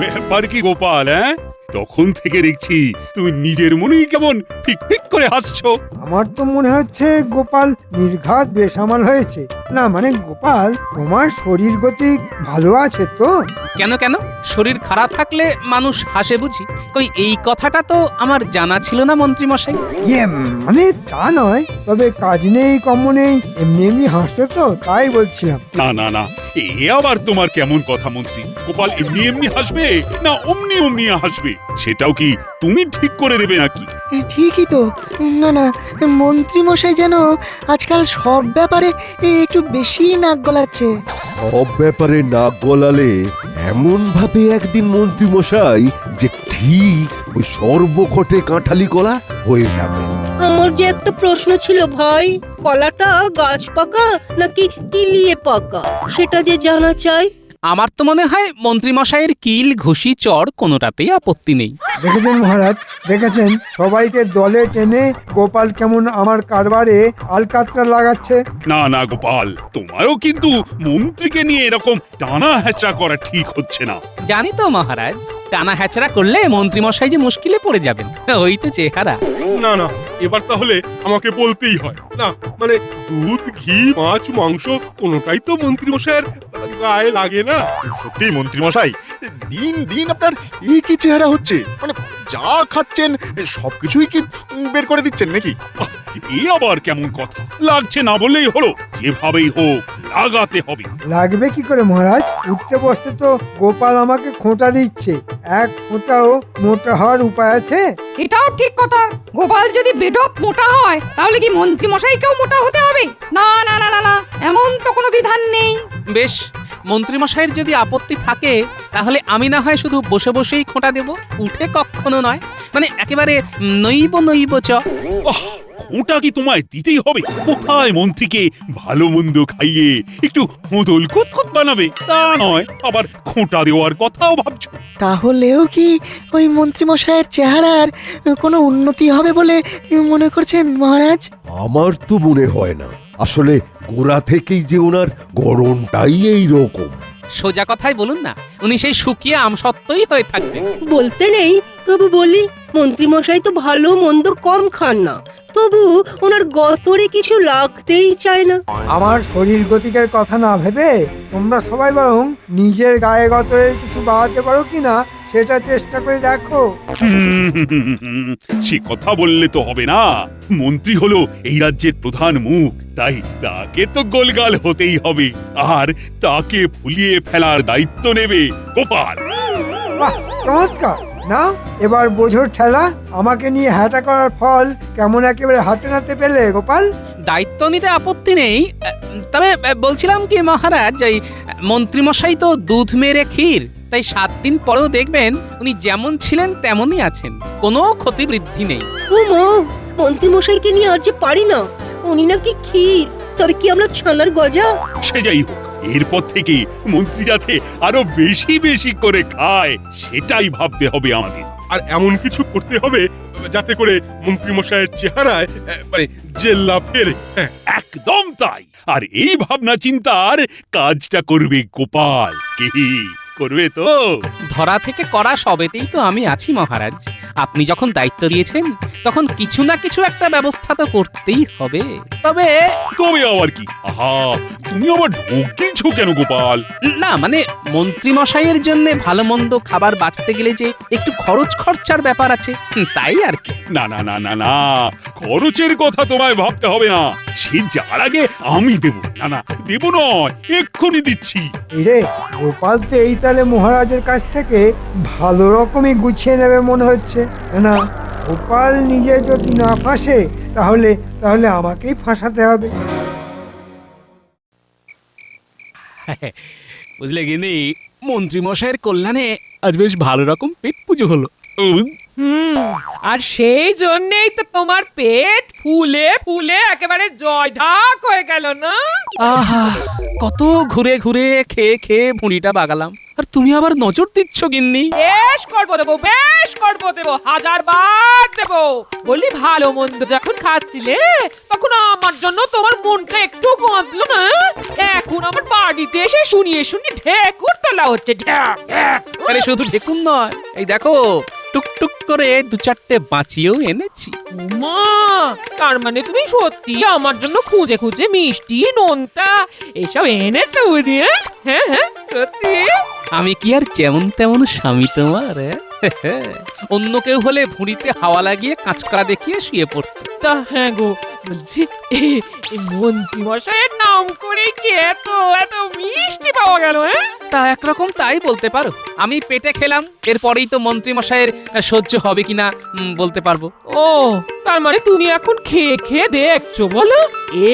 ব্যাপার কি গোপাল? তখন থেকে দেখছি তুমি নিজের মনেই কেমন ফিক ফিক করে হাসছো। আমার তো মনে হচ্ছে গোপাল নির্ঘাত বেসামাল হয়েছে। না মানে গোপাল, তোমার শরীর গতি ভালো আছে তো? কেন কেন, শরীর খারাপ থাকলে মানুষ হাসে বুঝি? কই এই কথাটা তো আমার জানা ছিল না মন্ত্রী মশাই। মানে তা নয়, তবে কাজ নেই কম্ম নেই এমনি এমনি হাসছো তো, তাই বলছিলাম। না না না, এ আবার তোমার কেমন কথা মন্ত্রী? গোপাল এমনি এমনি হাসবে না অমনি অমনি হাসবে, সেটাও কি তুমি ঠিক করে দেবে নাকি? ঠিকই তো। না না, মন্ত্রী মশাই যেন আজকাল সব ব্যাপারে একটু বেশি নাক গলাচ্ছে। সব ব্যাপারে নাক গলালে এমন ভাবে একদিন মন্ত্রী মশাই যে ঠিক ওই সর্বঘটে কাঁঠালি কলা হয়ে যাবে। আমার যে একটা প্রশ্ন ছিল ভাই, কলাটা গাছ পাকা নাকি কিলিয়ে পাকা সেটা যে জানা চাই। আমার তো মনে হয় মন্ত্রী মশাইয়ের কিল ঘুষি চড় কোনোটাতেই আপত্তি নেই। দেখেছেন মহারাজ, দেখেছেন সবাইকে দলে টেনে গোপাল কেমন আমার কারবারে আলকাতরা লাগাচ্ছে। না না গোপাল, তোমারও কিন্তু মন্ত্রীকে নিয়ে এরকম টানা হ্যাচড়া করা ঠিক হচ্ছে না। জানি তো মহারাজ, টানা হ্যাচড়া করলে মন্ত্রী মশাই যে মুশকিলে পড়ে যাবেন, ওই তো চেহারা। না না, এবার তাহলে আমাকে বলতেই হয়। না মানে দুধ, ঘি, মাছ, মাংস কোনোটাই তো মন্ত্রী মশাইয়ের গায়ে লাগে না। সত্যি মন্ত্রী মশাই, দিন দিন আপনার কি চেহারা হচ্ছে? মানে যা খাচ্ছেন সবকিছুই কি বের করে দিচ্ছেন নাকি? এ আবার কেমন কথা? লাগছে না বললেই হলো, যেভাবেই হোক লাগাতে হবে। লাগবে কি করে মহারাজ? উঠতে বসতে তো গোপাল আমাকে খোঁটা দিচ্ছে, এক ফোঁটাও মোটা হওয়ার উপায় আছে? এটাও ঠিক কথা। গোপাল যদি বেঢপ মোটা হয় তাহলে কি মন্ত্রী মশাইকেও মোটা হতে হবে? না না না না না, এমন তো কোনো বিধান নেই। বেশ, মন্ত্রী মশাইয়ের যদি আপত্তি থাকে তাহলে আমি না হয় শুধু বসে বসেই খোঁটা দেব, উঠে কখনো নয়। মানে একেবারে নইব নইব চ। খোঁটা কি তোমায় দিতেই হবে? কোথায় মন্ত্রীকে ভালো মন্দ খাইয়ে একটু হোঁদল কুতকুত বানাবে, তা নয় আবার খোঁটা দেওয়ার কথাও ভাবছো। তাহলেও কি ওই মন্ত্রী মশাইয়ের চেহারার কোনো উন্নতি হবে বলে মনে করছেন মহারাজ? আমার তো মনে হয় না। আসলে গোড়া থেকেই যে ওনার গড়নটাই এই রকম। সোজা কথাই বলুন না, উনি সেই শুকিয়ে আমসত্ত্বই হয়ে থাকবেন। বলতে নেই, তবু বলি, মন্ত্রী মশাই তো ভালো মন্দ কম খান না, তবু ওনার গতরে কিছু লাগতেই চায় না। আমার শরীর গতিকের কথা না ভেবে তোমরা সবাই বরং নিজের গায়ে গতরের কিছু বাড়াতে পারো কিনা সেটা চেষ্টা করে দেখো। সে কথা বললে তো হবে না। মন্ত্রী হলো এই রাজ্যের প্রধান মুখ, তাই তাকে তো গোলগাল হতেই হবে, আর তাকে ভুলিয়ে ফেলার দায়িত্ব নেবে গোপাল। বাহ, চমৎকার! না এবার বোঝোর ঠেলা, আমাকে নিয়ে হ্যাটা করার ফল কেমন একেবারে হাতে নাতে পেলে গোপাল। দায়িত্ব নিতে আপত্তি নেই, তবে বলছিলাম কি মহারাজ, এই মন্ত্রী মশাই তো দুধ মেরে ক্ষীর, তাই 7 দিন পরেও দেখবেন উনি যেমন ছিলেন তেমনই আছেন, কোনো ক্ষতি বৃদ্ধি নেই। ও মা, মন্ত্রী মশাইকে নিয়ে আর যে পারি না। উনি নাকি ক্ষীর, তবে কি আমরা ছানার গজা? সে যাই হোক, এরপর থেকে মন্ত্রী যাতে আরো বেশি বেশি করে খায় সেটাই ভাবতে হবে আমাদের। আর এমন কিছু করতে হবে যাতে করে মন্ত্রী মশাইয়ের চেহারায় মানে জেল্লা ফেরে। হ্যাঁ, একদম তাই। আর এই ভাবনা চিন্তার কাজটা করবে গোপাল। কি করবে তো? ধরা থেকে করা সবেতেই তো আমি আছি মহারাজ। আপনি যখন দায়িত্ব দিয়েছেন তখন কিছু না কিছু একটা ব্যবস্থা তো করতেই হবে। তবে আবার কি? আহা, তুমি আবার ঢোক গিলছো কেন গোপাল? না মানে মন্ত্রী মশাইয়ের জন্য ভালো মন্দ খাবার বাঁচতে গেলে যে একটু খরচ খরচার ব্যাপার আছে, তাই আর কি। না না না না না, খরচের কথা তোমায় ভাবতে হবে না, সে যার আগে আমি দেব। না না, দেব নয়, এক্ষুনি দিচ্ছি। রে গোপাল তো এই তালে মহারাজের কাছ থেকে ভালো রকমই গুছিয়ে নেবে মনে হচ্ছে। না, গোপাল নিজে যদি না ফাঁসে তাহলে তাহলে আমাকেই ফাঁসাতে হবে। বুঝলে গিনি, মন্ত্রী মশাইয়ের কল্যাণে আজ বেশ ভালো রকম পেট পুজো হলো। আর সেই জন্যই তো তোমার পেট ফুলে ফুলে একেবারে জয় ঢাক হয়ে গেল না? আহা, কত ঘুরে ঘুরে খেয়ে খেয়ে ভুঁড়িটা বাগালাম, আর তুমি আবার নজর দিচ্ছ গিন্নি। বেশ করবো দেবো, বেশ করবো দেবো, 1000 বার দেবো। বলি ভালো মন্দ যখন খাচ্ছিলে তখন আমার জন্য তোমার মনটা একটু বাঁধলো না? এখন আমার বাড়িতে এসে শুনিয়ে ঢেকুর তোলা হচ্ছে, ঢ্যাক ঢ্যাক। আরে শুধু ঢেকুন নয়, এই দেখো টুকটুক করে 2-4টে বাঁচিয়েও এনেছি। মা, তার মানে তুমি সত্যি আমার জন্য খুঁজে খুঁজে মিষ্টি নোনতা এসব এনেছো বুঝি? হ্যাঁ হ্যাঁ, সত্যি? আমি কি আর যেমন তেমন স্বামী তোমার? অন্য কেউ হলে ভুঁড়িতে হাওয়া লাগিয়ে কাঁচকড়া দেখিয়ে শুয়ে পড়তো। তা হ্যাঁ গো, বলছি এই মন্ত্রী মশাইয়ের নাম করে কি এত এত মিষ্টি পাওয়া গেল? তা একরকম তাই বলতে পারো। আমি পেটে খেলাম, এরপরেই তো মন্ত্রী মশাইয়ের সহ্য হবে কিনা বলতে পারবো। ও, তার মানে তুমি এখন খেয়ে খেয়ে দেখছো বলো?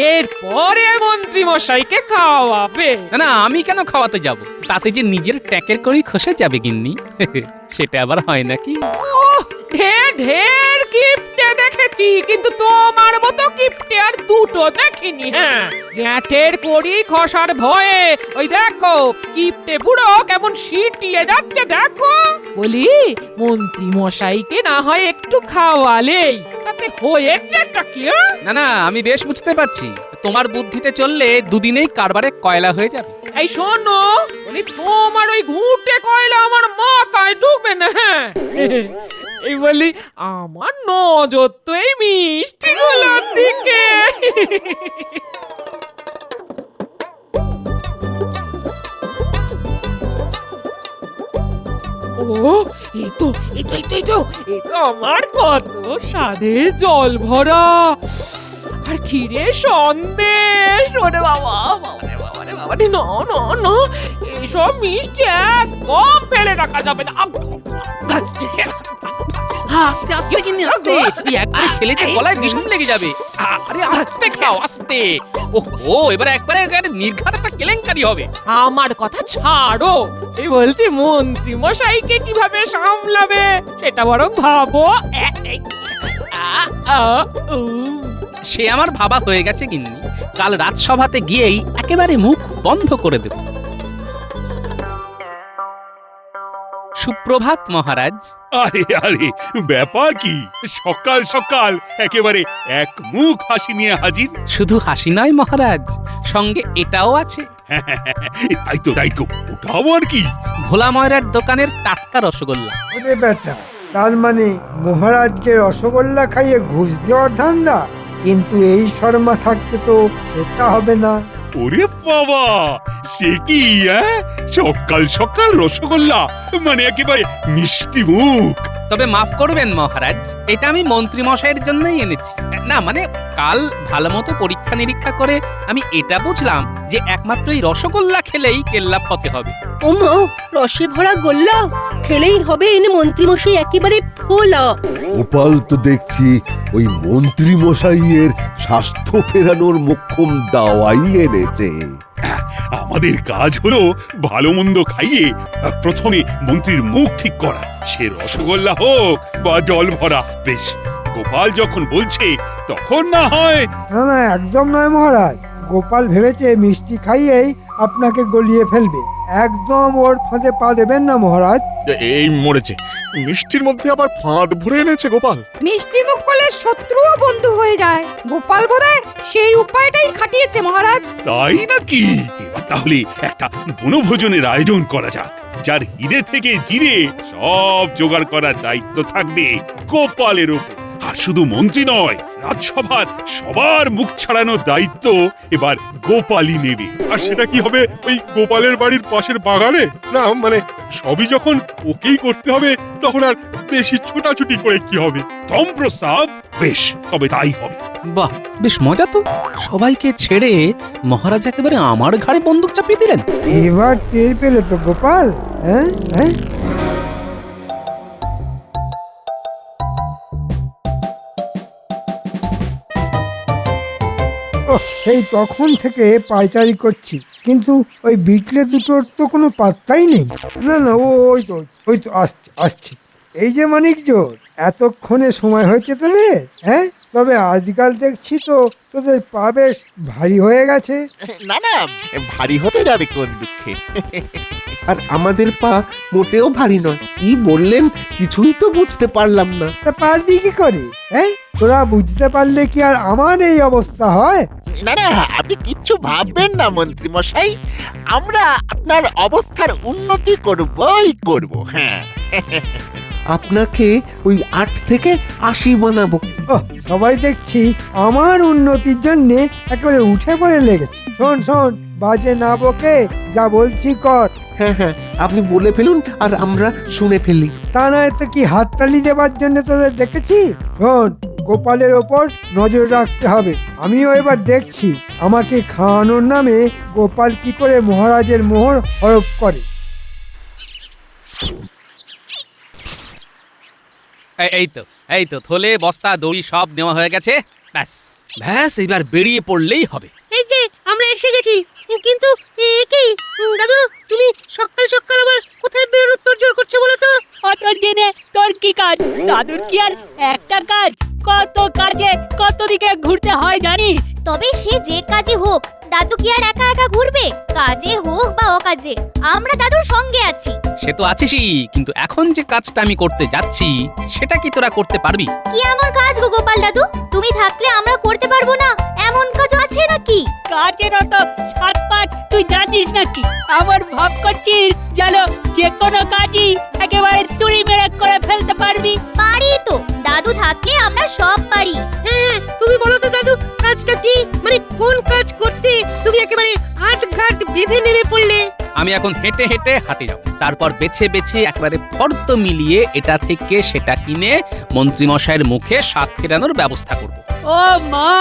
এরপরে মন্ত্রী মশাইকে খাওয়াবে? না না, আমি কেন খাওয়াতে যাব? তাতে যে নিজের ট্যাকের করেই খসে যাবে গিন্নি। সেটা আবার হয় নাকি? ঢের ঢের কিপটে দেখেছি, কিন্তু তোমার মতো কিপটে আর দুটো দেখিনি। হ্যাঁ, গ্যাঁটের কড়ি খসার ভয়ে ওই দেখো কিপটে বুড়ো কেমন সিটিয়ে যাচ্ছে দেখো। বলি মন্ত্রী মশাইকে না হয় একটু খাওয়ালেই তাতে হয়েছেটা কি? না না, আমি বেশ বুঝতে পারছি, তোমার বুদ্ধিতে চললে দুদিনেই কারবারে কয়লা হয়ে যাবে। এই শোনো, বলি তোমার ওই ঘুঁটে কয়লা আমার মাথায় ঢুকবে না। হ্যাঁ, এই বলি আমার নজর তো এই মিষ্টিগুলোর দিকে। ও, এই তো আমার কত স্বাদের জল ভরা আর ক্ষীরের সন্দেশ। ওরে বাবা, বাবারে বাবারে বাবারে, না না না, এইসব মিষ্টি একদম ফেলে রাখা যাবে না। আস্তে আস্তে গিন্নি, আস্তে। এই একবারে খেলে যে গলায় বিষম লেগে যাবে। আরে আস্তে খাও, আস্তে। ওহো, এবারে একবারে নির্ঘাত একটা কেলেঙ্কারি হবে। আমার কথা ছাড়ো, এই বলছি মন্ত্রী মশাইকে কিভাবে সামলাবে সেটা বরং ভাবো। সে আমার ভাবা হয়ে গেছে গিন্নি। কাল রাজসভাতে গিয়েই একেবারে মুখ বন্ধ করে দেব। সুপ্রভাত মহারাজ। আরে আরে, ব্যাপার কি? সকাল সকাল একেবারে এক মুখ হাসি নিয়ে হাজির। শুধু হাসি নয় মহারাজ, সঙ্গে এটাও আছে। তাই তো, ওটাও আর কি? ভোলা ময়রার দোকানের টাটকা রসগোল্লা। ওরে বেটা, তার মানে মহারাজকে রসগোল্লা খাইয়ে ঘুষ দেওয়ার ধান্দা? কিন্তু এই শর্মা থাকতে তো সেটা হবে না। ওরে বাবা, সে কি? সকাল সকাল রসগোল্লা, মানে একেবারে মিষ্টি মুখ। তবে মাফ করবেন মহারাজ, এটা আমি মন্ত্রী মশাইয়ের জন্যই এনেছি। না মানে, কাল ভালো মতো পরীক্ষা নিরীক্ষা করে আমি এটা বুঝলাম যে একমাত্র এই রসগোল্লা খেলেই কেল্লা ফতে হবে। ওমা, রসে ভরা গোল্লা খেলেই হবে এনে মন্ত্রী মশাই একেবারে ফোলা। গোপাল তো দেখছি ওই মন্ত্রী মশাইয়ের স্বাস্থ্য ফেরানোর মোক্ষম দাওয়াই এনেছে। আমাদের কাজ হলো ভালো মন্দ খাইয়ে প্রথমে মন্ত্রীর মুখ ঠিক করা, সে রসগোল্লা হোক বা জল ভরা। বেশ, গোপাল যখন বলছে তখন না হয়। না না, একদম নয় মহারাজ। গোপাল ভেবেছে মিষ্টি খাইয়েই আপনাকে গলিয়ে ফেলবে। একদম ওর ফাঁদে পা দেবেন না মহারাজ। এই মরেছে, মিষ্টির মধ্যে আবার ফাঁদ ভরে এনেছে গোপাল। মিষ্টি মুখ করলে শত্রুও বন্ধু হয়ে যায়। গোপাল বোধহয় সেই উপায়টাই খাটিয়েছে মহারাজ। তাই নাকি? এবার তাহলে একটা বনভোজনের আয়োজন করা যাক, যার হিরে থেকে জিরে সব জোগাড় করার দায়িত্ব থাকবে গোপালের উপর। আর শুধু মন্ত্রী নয়, রাজসভার সবার মুখ ছাড়ানোর দায়িত্ব এবার গোপালই নেবে। আর সেটা কি হবে ওই গোপালের বাড়ির পাশের বাগানে? না মানে সবই যখন ওকেই করতে হবে, তখন আর বেশি ছোটাছুটি করে কি হবে? থম প্রস্তাব। বেশ, তবে তাই হবে। বাহ, বেশ মজা তো। সবাইকে ছেড়ে মহারাজ একেবারে আমার ঘাড়ে বন্দুক চাপিয়ে দিলেন। এবার টের পেলে তো গোপাল? হ্যাঁ হ্যাঁ, সেই তখন থেকে পায়চারি করছি, কিন্তু ওই বিটলে দুটোর তো কোনো পাত্তাই নেই। না না, ওই তো আসছি। এই যে মানিক জোর, এতক্ষণে সময় হয়েছে তোদের? হ্যাঁ, তবে আজকাল দেখছি তো তোদের পা বেশ ভারী হয়ে গেছে। না না, ভারী হতে যাবে কোন দুঃখে। আর আমাদের পা মোটেও ভারী নয়। কি বললেন কিছুই তো বুঝতে পারলাম না। তা পারবি কি করে? হ্যাঁ, তোরা বুঝতে পারলে কি আর আমার এই অবস্থা হয়? না না, আপনি কিচ্ছু ভাববেন না মন্ত্রী মশাই, আমরা আপনার অবস্থার উন্নতি করবই করব। হ্যাঁ, আপনাকে ওই 8 থেকে 80 বানাবো। ওহ, সবাই দেখছি আমার উন্নতির জন্য একেবারে উঠে পড়ে লেগেছে। শোন শোন, বাজে না বকে যা বলছি কর। হ্যাঁ হ্যাঁ, আপনি বলে ফেলুন আর আমরা শুনে ফেলি। তা নয় তো কি হাততালি দেবার জন্য তোদের ডেকেছি? শোন, গোপালের ওপর নজর রাখতে হবে। আমিও এবার দেখছি আমাকে খাওয়ানোর নামে গোপাল কি করে মহারাজের মোহর হরপ করে। এই তো থলে বস্তা দড়ি সব নেওয়া হয়ে গেছে। ব্যাস ব্যাস, এবার বেরিয়ে পড়লেই হবে। এই যে আমরা এসে গেছি, কিন্তু কি দাদু, তুমি সকাল সকাল আবার কোথায় বেরোনোর তোড়জোড় করছো বলো তো? অত জেনে তোর কি কাজ? দাদুর কি আর একটা কাজ? কত কাজে কত দিকে ঘুরতে হয় জানিস? তবে সে যে কাজই হোক, দাদু কি আর একা একা ঘুরবে? কাজে হোক বা অকাজে, আমরা দাদুর সঙ্গে আছি। সে তো আছিসই, কিন্তু এখন যে কাজটা আমি করতে যাচ্ছি সেটা কি তোরা করতে পারবি? কি এমন কাজ গো গোপাল দাদু? তুমি থাকলে আমরা করতে পারবো না এমন কাজ আছে নাকি? কাজের অত সাত পাঁচ তুই জানিস নাকি? আমার ভাব করছিস জানো যে কোনো কাজই একেবারে তুড়ি মেরে করে ফেলতে পারবি? পারি তো, দাদু থাকলে আমরা সব পারি। হ্যাঁ, তুমি বলো তো দাদু, কাজটা কি? মানে কোন কাজ করতে তুমি একেবারে আটঘাট বেঁধে নেমে পড়লে? আমি এখন হেঁটে হেঁটে হাঁটে যাব, তারপর বেছে বেছে একবারে ফর্দ মিলিয়ে এটা থেকে সেটা কিনে মন্ত্রী মশাইয়ের মুখে স্বাদ ফেরানোর ব্যবস্থা করব। ও মা,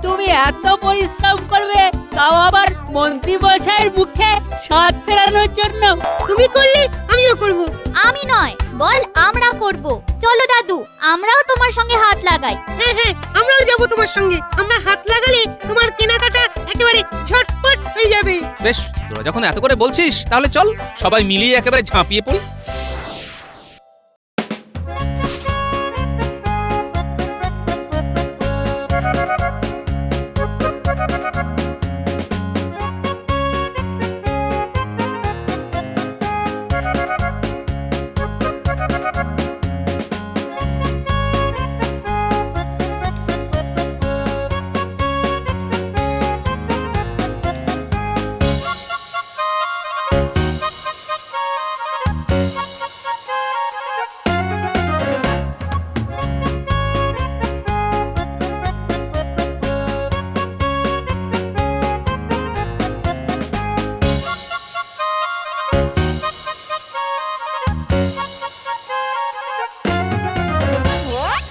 তুমি এত পরিশ্রম করবে, তাও আবার মন্ত্রী মশাইয়ের মুখে স্বাদ ফেরানোর জন্য? তুমি করলে আমিও করব। আমি নয়, বল আমরা করব। চলো দাদু, আমরাও তোমার সঙ্গে হাত লাগাই। হ্যাঁ হ্যাঁ, আমরাও যাব তোমার সঙ্গে। আমরা হাত লাগালে তোমার কেনাকাটা একেবারে ঝটপট হয়ে যাবে। বেশ, তোরা যখন এত করে বলছিস তাহলে চল সবাই মিলিয়ে একেবারে ঝাঁপিয়ে পড়ি।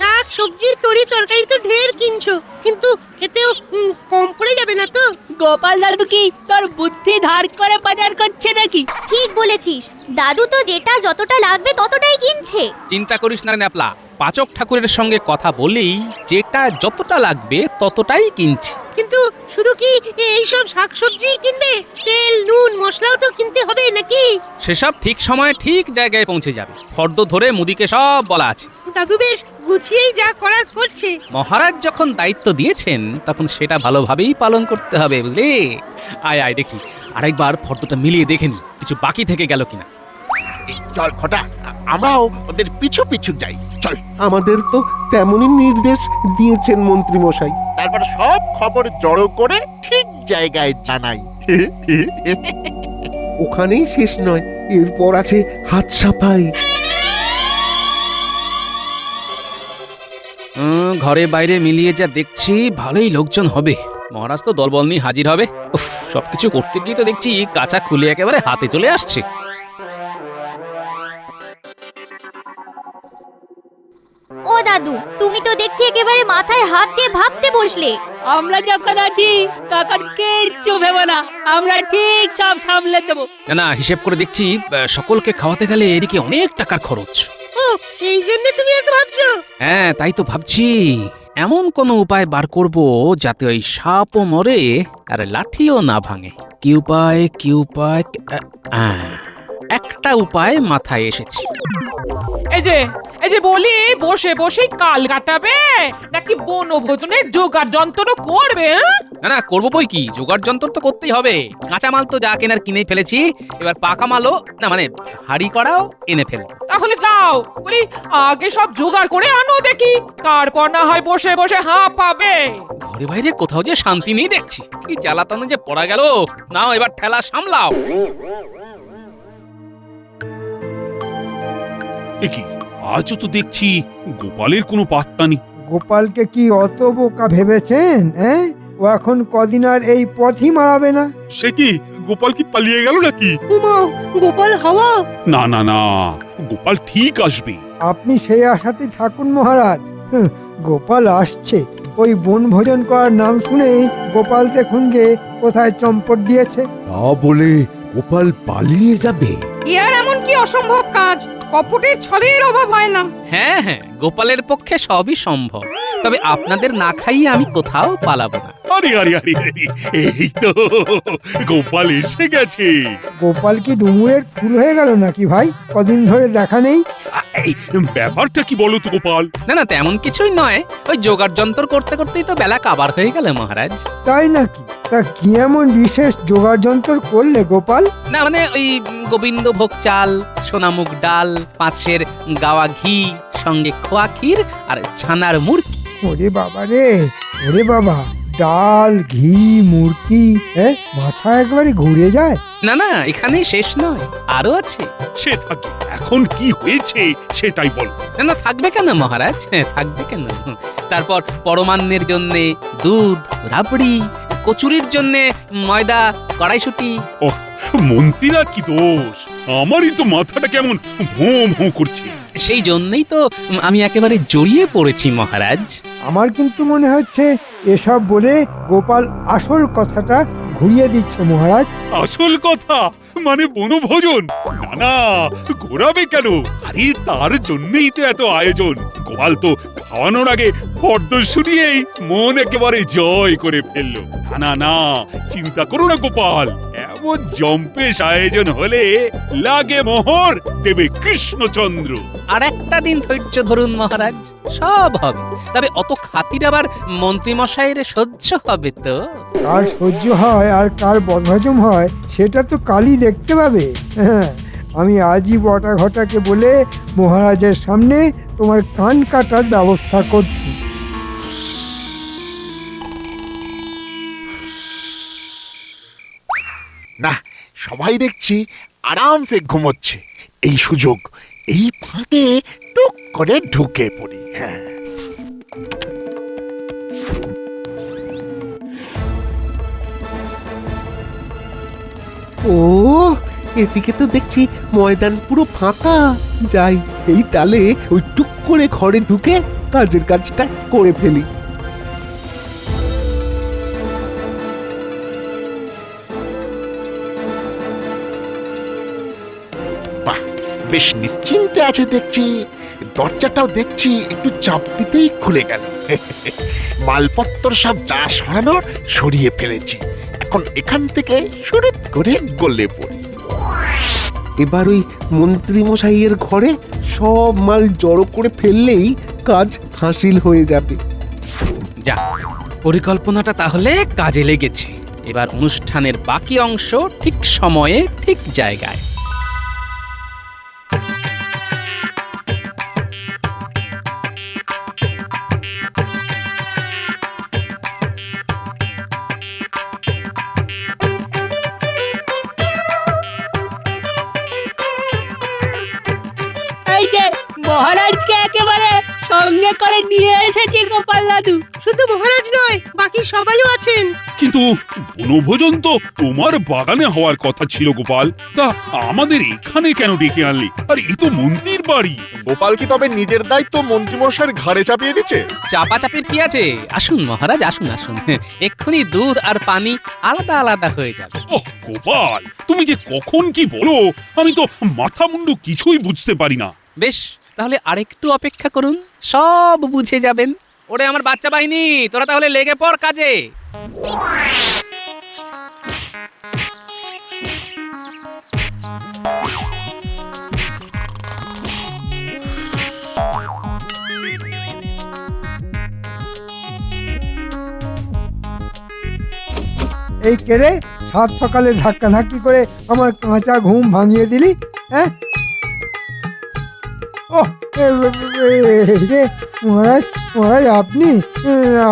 শাক সবজি তরি তরকারি তো ঢের কিনছো, কিন্তু এতেও কম পড়ে যাবে না তো? গোপাল দাদু কি তোর বুদ্ধি ধার করে বাজার করছে নাকি? ঠিক বলেছিস, দাদু তো যেটা যতটা লাগবে ততটাই কিনছে। চিন্তা করিস না ন্যাপলা, পাচক ঠাকুরের সঙ্গে কথা বলেই যেটা যতটা লাগবে ততটাই কিনছি। কিন্তু শুধু কি এই সব শাকসবজি কিনবে? তেল নুন মশলাও তো কিনতে হবে নাকি? সেসব ঠিক সময়ে ঠিক জায়গায় পৌঁছে যাবে। ফর্দ ধরে মুদিকে সব বলা আছে। দাদু বেশ গুছিয়েই যা করার করছে। মহারাজ যখন দায়িত্ব দিয়েছেন তখন সেটা ভালোভাবেই পালন করতে হবে, বুঝলি? আয় আয় দেখি আরেকবার ফর্দটা মিলিয়ে দেখে নি কিছু বাকি থেকে গেল কিনা। চল ঘটা, আমরাও ওদের পিছু পিছু যাই। চল, আমাদের তো তেমনই নির্দেশ দিয়েছেন মন্ত্রী মশাই। তারপর সব খবর জড়ো করে ঠিক জায়গায় জানাই। ওখানেই শেষ নয়, এরপর আছে হাত সাফাই। ঘরে বাইরে মিলিয়ে যা দেখছি ভালোই লোকজন হবে। মহারাজ তো দলবল নিয়ে হাজির হবে। উফ, সবকিছু করতে গিয়ে তো দেখছি কাঁচা খুলে একেবারে হাতে চলে আসছে। ও দাদু, তুমি তো দেখছি একেবারে মাথায় হাত দিয়ে ভাবতে বসলে। আমরা যখন আছি তখন কিচ্ছু ভেবো না, আমরা ঠিক সব সামলে দেবো। না, হিসেব করে দেখছি সকলকে খাওয়াতে গেলে এদিকে অনেক টাকার খরচ। ও, সেই জন্য তুমি এত ভাবছো? হ্যাঁ, তাই তো ভাবছি এমন কোনো উপায় বার করব যাতে ওই সাপও মরে আর লাঠিও না ভাঙে। কি উপায় কি উপায়? একটা উপায় মাথায় এসেছে। এই যে এই যে বলি বসে বসেই কাল কাটাবে নাকি বনভোজনের জোগাড় যন্ত্র করবে? না না, করবো বই কি, জোগাড় যন্ত্র তো করতেই হবে। কাঁচামাল তো যা কেনার কিনেই ফেলেছি, এবার পাকা মালও না মানে হাড়ি করাও এনে ফেলবো। তাহলে যাও, বলি আগে সব জোগাড় করে আনো দেখি, তারপর না হয় বসে বসে হাঁপাবে। ঘরে বাইরে কোথাও যে শান্তি নেই দেখছি, কি জ্বালাতনে যে পড়া গেল। নাও এবার ঠেলা সামলাও। এ কি, আজও তো দেখছি গোপালের কোনো পাত্তা নেই। গোপালকে কি অত বোকা ভেবেছেন? ও এখন কদিন আর এই পথই মারাবে না। সে কি, গোপাল কি পালিয়ে গেল নাকি? উমা, গোপাল হাওয়া। না না না, গোপাল ঠিক আসবে। আপনি সেই আশাতেই থাকুন মহারাজ। গোপাল আসছে। ওই বনভোজন করার নাম শুনেই গোপাল দেখুন যে কোথায় চম্পট দিয়েছে। তা বলে গোপাল পালিয়ে যাবে? এ আর এমন কি অসম্ভব কাজ? কপটের ছলের অভাব হয় না। হ্যাঁ হ্যাঁ, গোপালের পক্ষে সবই সম্ভব, তবে আপনাদের না খাইয়ে আমি কোথাও পালাবো না। আরে আরে আরে আরে, এই তো গোপাল এসে গেছে। গোপাল কি ডুমুরের ফুল হয়ে গেল নাকি ভাই? কদিন ধরে দেখা নেই। এই ব্যাপারটা কি বলো তো গোপাল? না না, তেমন কিছুই নয়, ওই জোগাড় যন্ত্র করতে করতেই তো বেলা কাবার হয়ে গেল মহারাজ। তাই নাকি? তা কি এমন বিশেষ জোগাড় যন্ত্র করলে গোপাল? না মানে ওই গোবিন্দভোগ চাল, সোনামুগ ডাল, 5 গাওয়া ঘি, সঙ্গে খোয়া ক্ষীর আর ছানার মুরকি। ওরে বাবা রে, ওরে বাবা, ডাল, ঘি, মুরকি, মাথা একবারে ঘুরে যায়। না না, এখানেই শেষ নয়, আরো আছে। সে থাকে, এখন কি হয়েছে সেটাই বলো। না না, থাকবে কেন মহারাজ, থাকবে কেন। তারপর পরমান্নের জন্য দুধ, রাবড়ি, কচুরির জন্য ময়দা, কড়াইশুটি। ও, মন্ত্রীরা কি দোষ? আমারই তো মাথাটা কেমন ভোঁ ভোঁ করছে। সেই জন্যই তো আমি একেবারে জড়িয়ে পড়েছি মহারাজ। আমার কিন্তু মনে হচ্ছে এসব বলে গোপাল আসল কথাটা ঘুরিয়ে দিচ্ছে মহারাজ। আসল কথা মানে বনভোজন? না না, ঘোরাবে কেন? আরে তার জন্যই তো এত আয়োজন। গোপাল তো খাওয়ানোর আগে ফর্দ শুনিয়েই মন একেবারে জয় করে ফেললো। না না না, চিন্তা করো না গোপাল, এমন জম্পেশ আয়োজন হলে লাগে মোহর, দেবে কৃষ্ণচন্দ্র। আর একটা দিন ধৈর্য ধরুন মহারাজ, সব হবে। তবে অত খাতির আবার মন্ত্রী মশাইয়ের সহ্য হবে তো? কার সহ্য হয় আর কার বদহজম হয় সেটা তো কালই দেখতে পাবে। আমি আজই বটা ঘটাকে বলে মহারাজের সামনে তোমার কান কাটার ব্যবস্থা করছি। না, সবাই দেখছি আরামসে ঘুমোচ্ছে। এই সুযোগ, এই ফাঁকে টুক করে ঢুকে পড়ি। হ্যাঁ, ও, এদিকে তো দেখছি ময়দান পুরো ফাঁকা। যাই, এই তালে ওই টুক করে ঘরে ঢুকে কাজের কাজটা করে ফেলি। বাহ, বেশ নিশ্চিন্তে আছে দেখছি। দরজাটাও দেখছি একটু চাপ দিতেই খুলে গেল। মালপত্র সব যা সরানোর সরিয়ে ফেলেছি। এখন এখান থেকে শুরু করে গলে পড়ি। এবার ওই মন্ত্রী মশাইয়ের ঘরে সব মাল জড়ো করে ফেললেই কাজ হাসিল হয়ে যাবে। যা, পরিকল্পনাটা তাহলে কাজে লেগেছে। এবার অনুষ্ঠানের বাকি অংশ ঠিক সময়ে ঠিক জায়গায়। এই যে মহারাজকে একেবারে সঙ্গে করে নিয়ে এসেছি গোপাল দাদু। শুধু মহারাজ নয়, বাকি সবাইও আছেন। কিন্তু বনভোজন তো তোমার বাগানে হওয়ার কথা ছিল গোপাল, তা আমাদের এখানে কেন ডেকে আনলি? আর এই তো মন্ত্রীর বাড়ি। গোপাল কি তবে নিজের দায়িত্ব মন্ত্রীমশাইয়ের ঘাড়ে চাপিয়ে দিচ্ছে? চাপাচাপির কি আছে? আসুন মহারাজ, আসুন আসুন, এক্ষুনি দুধ আর পানি আলাদা আলাদা হয়ে যাবে। ওহ গোপাল, তুমি যে কখন কি বলো আমি তো মাথা মুন্ডু কিছুই বুঝতে পারি না। বেশ, তাহলে আরেকটু অপেক্ষা করুন, সব বুঝে যাবেন। ওরে আমার বাচ্চা বাহিনী, তোরা তাহলে লেগে পড় কাজে। এই কেড়ে সাত সকালে ধাক্কাধাক্কি করে আমার কাঁচা ঘুম ভাঙিয়ে দিলি, হ্যাঁ? ও মহারাজ, মহারাজ আপনি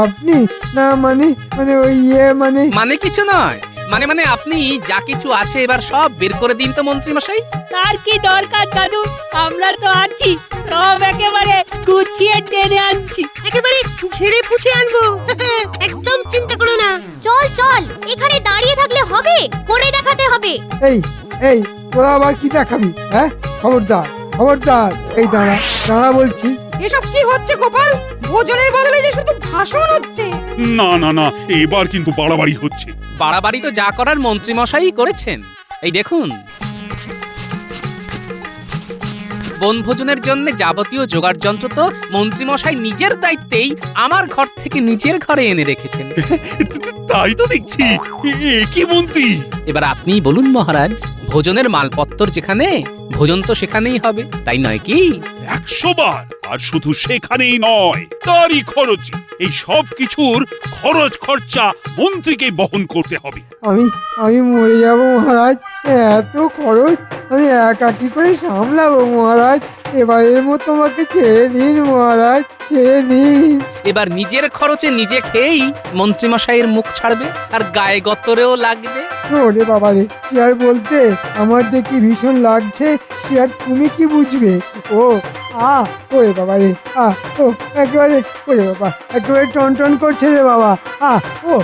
আপনি না মানে মানে ওই মানে মানে কিছু নয়, মানে মানে আপনি যা কিছু আছে এবার সব বের করে দিন তো মন্ত্রী মশাই। তার কি দরকার দাদু, আমরা তো আছি, সব একেবারে গুছিয়ে টেনে আনছি। একেবারে ঝেড়ে পুছে আনবো, একদম চিন্তা করো না। চল চল, এখানে দাঁড়িয়ে থাকলে হবে, করে দেখাতে হবে। এই এই তোরা আবার কি দেখাবি, হ্যাঁ? খবরদার খবরদার, এই দাঁড়া দাঁড়া বলছি। এসব কি হচ্ছে গোপাল? ভোজনের বদলে যে শুধু ভাষণ হচ্ছে। না না না, এবার কিন্তু বাড়াবাড়ি হচ্ছে। বাড়াবাড়ি তো যা করার মন্ত্রী মশাই করেছেন। এই দেখুন, বনভোজনের জন্য যাবতীয় জোগাড় যন্ত্র তো মন্ত্রী মশাই নিজের দায়িত্বেই আমার ঘর থেকে নিজের ঘরে এনে রেখেছেন। তাই তো দেখছি, কি মন্ত্রী! এবার আপনিই বলুন মহারাজ, ভোজনের মালপত্তর যেখানে, ভোজন তো সেখানেই হবে, তাই নয় কি? 100 বার। আর শুধু সেখানেই নয়, তারই খরচে। এই সব কিছুর খরচ খরচা মন্ত্রীকে বহন করতে হবে। আমি আমি মরে যাব মহারাজ, এত খরচ আমি একা কি করে সামলাবো মহারাজ? এবারের মতো আমাকে ছেড়ে দিন মহারাজ, ছেড়ে দিন। এবার নিজের খরচে নিজে খেয়েই মন্ত্রী মশাইয়ের মুখ ছাড়বে, আর গায়ে গতরেও লাগবে। ওরে বাবা রে, কি আর বলতে, আমার যে কি ভীষণ লাগছে কি আর তুমি কি বুঝবে। ও ওরে বাবা রে, ও একেবারে, ওরে বাবা একেবারে টন টন করছে রে বাবা, ও